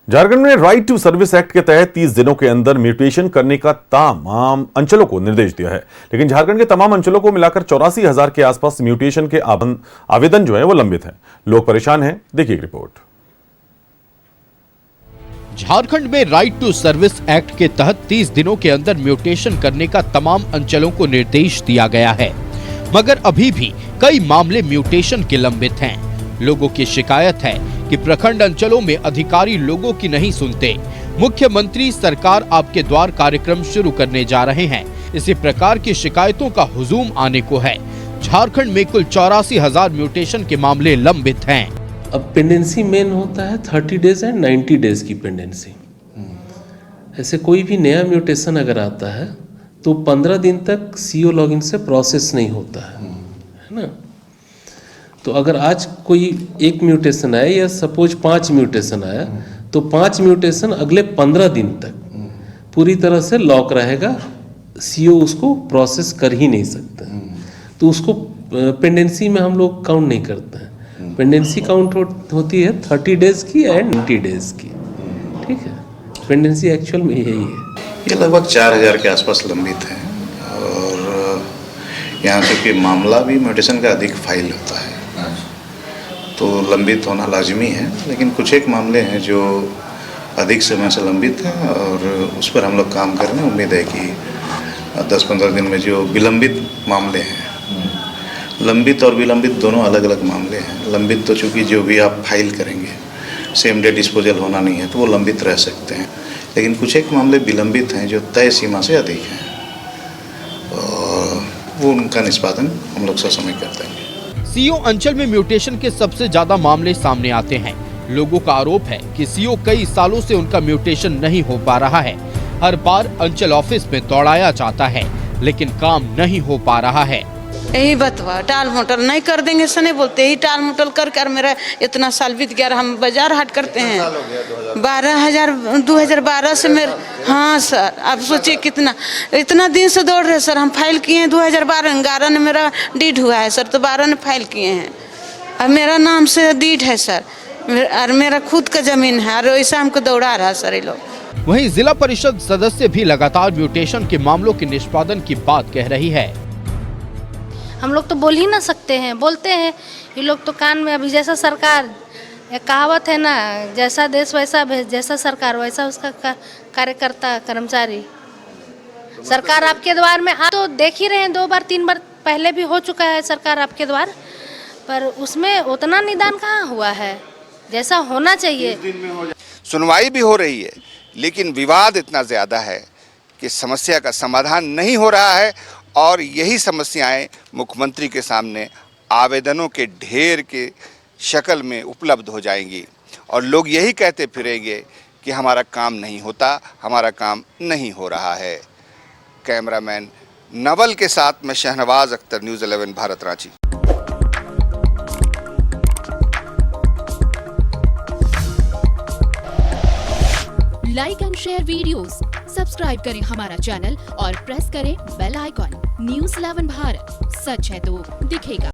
झारखंड में right to service act के तहत 30 दिनों के अंदर म्यूटेशन करने का तमाम अंचलों को निर्देश दिया है, लेकिन झारखंड के तमाम अंचलों को मिलाकर 84,000 के आसपास म्यूटेशन के आवेदन जो है वो लंबित हैं। लोग परेशान हैं। देखिए रिपोर्ट। झारखंड में राइट टू सर्विस एक्ट के तहत 30 दिनों के अंदर म्यूटेशन करने का तमाम अंचलों को निर्देश दिया गया है, मगर अभी भी कई मामले म्यूटेशन के लंबित हैं। लोगों की शिकायत है कि प्रखंड अंचलों में अधिकारी लोगों की नहीं सुनते। मुख्यमंत्री सरकार आपके द्वार कार्यक्रम शुरू करने जा रहे हैं। इसी प्रकार की शिकायतों का हुजूम आने को है। झारखंड में कुल 84,000 म्यूटेशन के मामले लंबित हैं। अब पेंडेंसी मेन होता है 30 डेज एंड 90 डेज की पेंडेंसी। ऐसे कोई भी नया म्यूटेशन अगर आता है तो 15 दिन तक सीओ लॉगिन से प्रोसेस नहीं होता है ना। तो अगर आज कोई एक म्यूटेशन आया या सपोज 5 म्यूटेशन आया तो 5 म्यूटेशन अगले 15 दिन तक पूरी तरह से लॉक रहेगा, सीओ उसको प्रोसेस कर ही नहीं सकता। तो उसको पेंडेंसी में हम लोग काउंट नहीं करते हैं। पेंडेंसी काउंट होती है 30 डेज की एंड 90 डेज की। ठीक है, पेंडेंसी एक्चुअल में यही है। ये लगभग 4,000 के आसपास लंबित है और यहाँ चूँकि मामला भी म्यूटेशन का अधिक फाइल होता है तो लंबित होना लाजमी है, लेकिन कुछ एक मामले हैं जो अधिक समय से लंबित हैं और उस पर हम लोग काम कर रहे हैं। उम्मीद है कि 10-15 दिन में जो विलंबित मामले हैं, लंबित और विलंबित दोनों अलग अलग मामले हैं। लंबित तो चूँकि जो भी आप फाइल करेंगे सेम डे डिस्पोजल होना नहीं है तो वो लंबित रह सकते हैं, लेकिन कुछ एक मामले विलंबित हैं जो तय सीमा से अधिक हैं और वो उनका निष्पादन हम लोग ससमय करते हैं। सीओ अंचल में म्यूटेशन के सबसे ज्यादा मामले सामने आते हैं। लोगों का आरोप है कि सीओ कई सालों से उनका म्यूटेशन नहीं हो पा रहा है। हर बार अंचल ऑफिस में दौड़ाया जाता है लेकिन काम नहीं हो पा रहा है। यही बतवा टाल मोटल नहीं कर देंगे सने बोलते ही टाल मोटल कर मेरा इतना साल बीत गया। हम बाजार हाट करते हैं 2012 से मेरे। हाँ सर, आप सोचिए कितना इतना दिन से दौड़ रहे सर। हम फाइल किए हैं 2012 में मेरा डीड हुआ है सर, तो 12 में फाइल किए हैं। अब मेरा नाम से डीड है सर और मेरा खुद का जमीन है और वैसा हमको दौड़ा रहा सर ये लोग। वहीं जिला परिषद सदस्य भी लगातार म्यूटेशन के मामलों के निष्पादन की बात कह रही है। हम लोग तो बोल ही ना सकते हैं, बोलते हैं ये लोग तो कान में। अभी जैसा सरकार, एक कहावत है ना, जैसा देश वैसा भेष, जैसा सरकार वैसा उसका कार्यकर्ता कर्मचारी। सरकार आपके द्वार में आ तो देख ही रहे हैं, 2 बार 3 बार पहले भी हो चुका है सरकार आपके द्वार, पर उसमें उतना निदान कहाँ हुआ है जैसा होना चाहिए। सुनवाई भी हो रही है लेकिन विवाद इतना ज़्यादा है कि समस्या का समाधान नहीं हो रहा है और यही समस्याएं मुख्यमंत्री के सामने आवेदनों के ढेर के शक्ल में उपलब्ध हो जाएंगी और लोग यही कहते फिरेंगे कि हमारा काम नहीं होता, हमारा काम नहीं हो रहा है। कैमरामैन नवल के साथ मैं Shahnawaz Akhtar, news 11 Bharat Ranchi. Like and share videos, subscribe करें हमारा चैनल और प्रेस करें बेल आइकॉन। न्यूज़ 11 भारत, सच है तो दिखेगा।